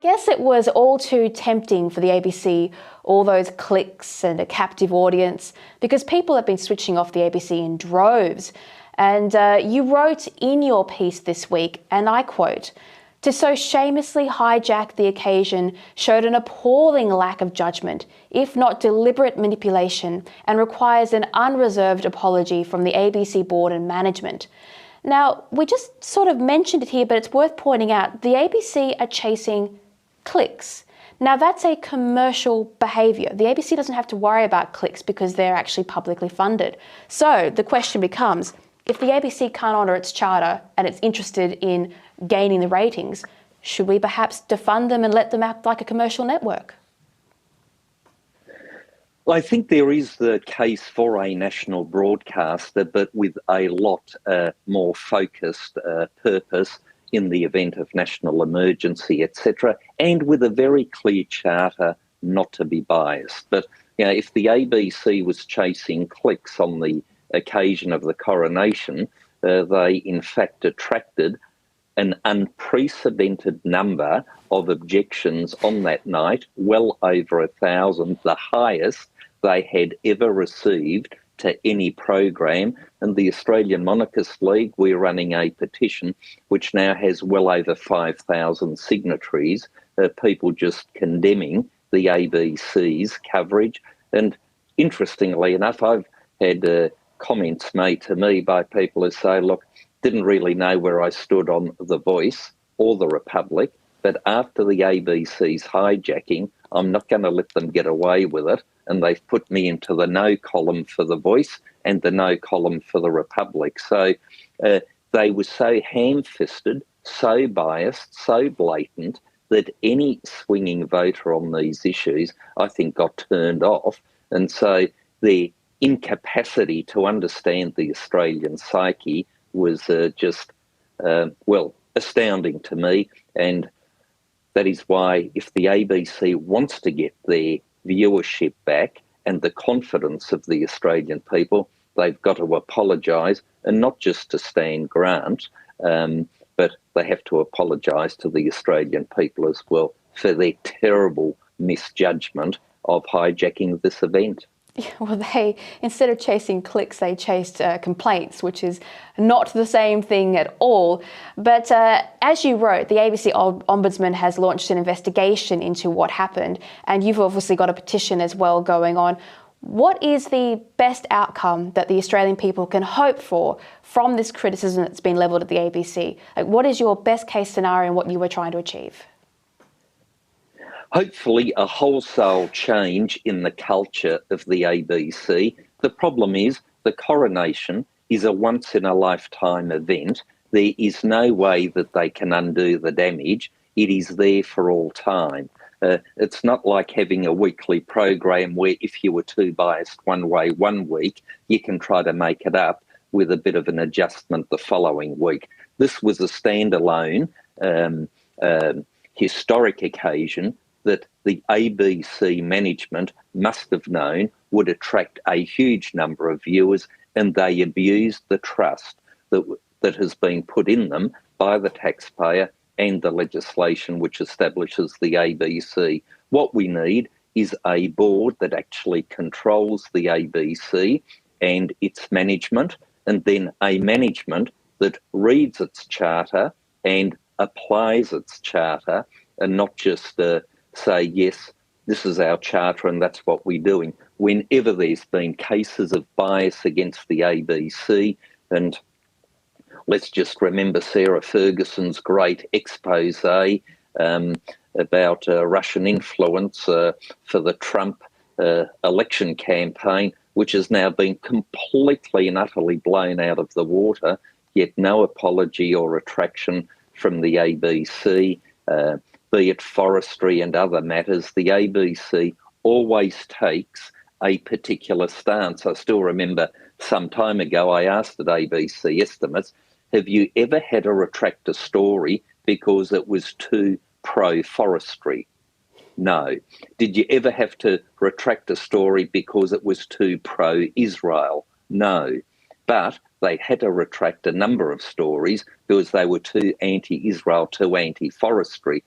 Guess it was all too tempting for the ABC, all those clicks and a captive audience, because people have been switching off the ABC in droves. And you wrote in your piece this week, and I quote, "To so shamelessly hijack the occasion showed an appalling lack of judgment, if not deliberate manipulation, and requires an unreserved apology from the ABC board and management." Now, we just sort of mentioned it here, but it's worth pointing out the ABC are chasing clicks. Now, that's a commercial behaviour. The ABC doesn't have to worry about clicks because they're actually publicly funded. So the question becomes, if the ABC can't honour its charter and it's interested in gaining the ratings, should we perhaps defund them and let them act like a commercial network? Well, I think there is the case for a national broadcaster, but with a lot more focused purpose in the event of national emergency, etc., and with a very clear charter not to be biased. But if the ABC was chasing clicks on the occasion of the coronation, they in fact attracted an unprecedented number of objections on that night, well over 1,000, the highest they had ever received to any program. And the Australian Monarchist League, we're running a petition which now has well over 5,000 signatories, people just condemning the ABC's coverage. And interestingly enough, I've had comments made to me by people who say, look, didn't really know where I stood on The Voice or The Republic, but after the ABC's hijacking, I'm not going to let them get away with it. And they've put me into the no column for The Voice and the no column for The Republic. So they were so ham-fisted, so biased, so blatant that any swinging voter on these issues, I think, got turned off. And so their incapacity to understand the Australian psyche was just, astounding to me. And that is why if the ABC wants to get their viewership back and the confidence of the Australian people, they've got to apologise, and not just to Stan Grant, but they have to apologise to the Australian people as well for their terrible misjudgment of hijacking this event. Yeah, well, instead of chasing clicks, they chased complaints, which is not the same thing at all. But as you wrote, the ABC Ombudsman has launched an investigation into what happened, and you've obviously got a petition as well going on. What is the best outcome that the Australian people can hope for from this criticism that's been levelled at the ABC? Like, what is your best case scenario and what you were trying to achieve? Hopefully a wholesale change in the culture of the ABC. The problem is the coronation is a once-in-a-lifetime event. There is no way that they can undo the damage. It is there for all time. It's not like having a weekly program where if you were too biased one way one week, you can try to make it up with a bit of an adjustment the following week. This was a standalone historic occasion that the ABC management must have known would attract a huge number of viewers, and they abused the trust that has been put in them by the taxpayer and the legislation which establishes the ABC. What we need is a board that actually controls the ABC and its management, and then a management that reads its charter and applies its charter, and not just say, yes, this is our charter and that's what we're doing. Whenever there's been cases of bias against the ABC, and let's just remember Sarah Ferguson's great expose about Russian influence for the Trump election campaign, which has now been completely and utterly blown out of the water, yet no apology or retraction from the ABC. Be it forestry and other matters, the ABC always takes a particular stance. I still remember some time ago I asked at ABC Estimates, have you ever had to retract a story because it was too pro-forestry? No. Did you ever have to retract a story because it was too pro-Israel? No. But they had to retract a number of stories because they were too anti-Israel, too anti-forestry.